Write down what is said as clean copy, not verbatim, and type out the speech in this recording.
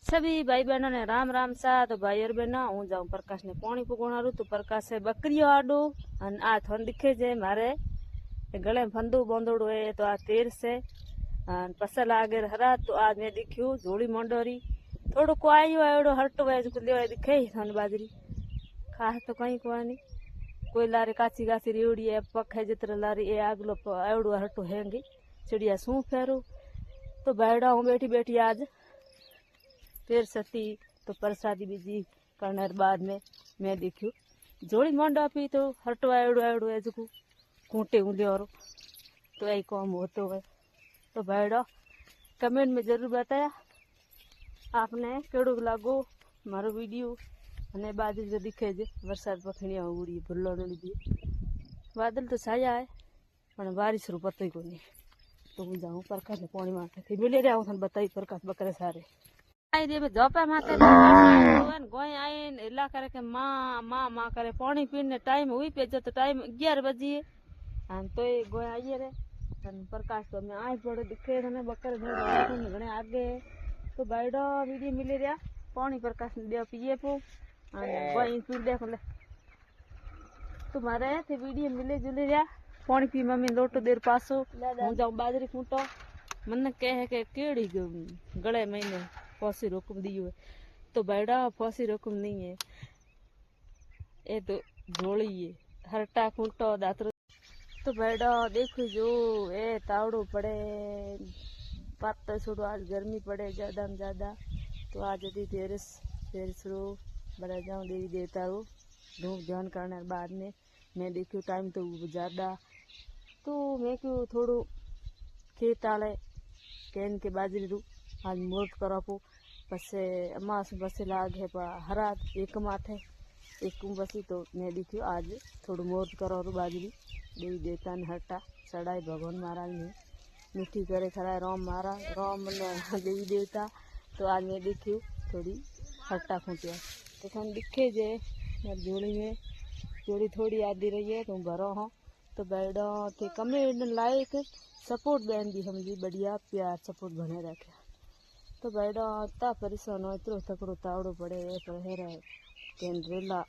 सभी भाई बहनों ने राम राम सा। तो भाई और बहनों हूँ जाऊँ प्रकाश ने पानी पुगवाणु। तो प्रकाश है बकरीओ आडू अन आ थन दिखे जे मारे गले में फंदू बंदोड़ो है। तो आ तेर से फसल आगे हरा। तो आज मैं दिख्यू झोली मंडोरी थोड़ो को आयो एवडो हटो है जो लेवा दिखे थन बाजरी खास तो कहीं कोई नहीं। कोई लारे काची काची रेवड़ी है पक है जितर लारी ए आगलो एवडो हटो हैंगी चिड़िया सू फेरू। तो बैठा हूँ बैठी बैठी आज फिर सती तो प्रसादी बीजी करने बाद में मैं देखू जोड़ी मंडा पी तो हटो एवडो एवडो है जो कूटे उलियो तो यही काम होतो है। तो बैठो कमेंट में जरूर बताया आपने केड़ो लागो मारो वीडियो अने बाजरी जो दिखे जे वरसाद पखणिया उड़ी भुल्लो दी बादल तो छाया है पर बारिश रो पतो ही कोनी। तो हूँ जाऊँ प्रकाश ने पानी माथे थी मिले रहा हूँ बताई प्रकाश बकरे सारे आई रे झोपा माथे गोई आई हिला करे के माँ माँ माँ करे पानी पीने टाइम हुई पे जो तो टाइम 11 बजे तो ये गोई आइए रे प्रकाश तो मैं आई पड़े दिखे थे बकरे घने आगे। तो बैठो वीडियो मिले रहा पानी प्रकाश ने दे पिए पो गोई पी देख ले तुम्हारे थे वीडियो मिले जुले रहा पानी पी मम्मी लोटो देर पासो हूँ जाऊँ बाजरी फूटो मन कहे के केड़ी गले महीने फौसी रोकम दियो है। तो बैठा फौसी रोकम नहीं है ये तो झोली है हरटा खूंटो दातरो। तो बैठा देखो जो ए तावड़ो पड़े पात छोड़ो आज गर्मी पड़े ज्यादा में ज्यादा। तो आज यदि तेरस रो बड़ा जाऊँ देवी देवता रो धूप ध्यान करने बाद में मैं देखो टाइम तो ज्यादा। तो मैं क्यों थोड़ो खेत आले केन के बाजरी रू आज मोट करो पो पसे अमास बसे लाग है हरा एक माथे एक बसी। तो मैं देखियो आज थोड़ा मोट करो रू बाजरी देवी देवता ने हटा चढ़ाई भगवान महाराज ने मीठी करे खराय राम महाराज राम ने देवी देवता। तो आज मैं देखियो थोड़ी हट्टा खूंटिया तो तुम दिखे जे मेरी जोड़ी में जोड़ी थोड़ी आदि रही है तुम भरो हो। तो बैठो थे कमेंट लाइक सपोर्ट बहन दी समझी बढ़िया प्यार सपोर्ट बने रखे। तो बैठो इतना परेशान हो इतना थकड़ो तावड़ो पड़े पर हेरा केंद्रेला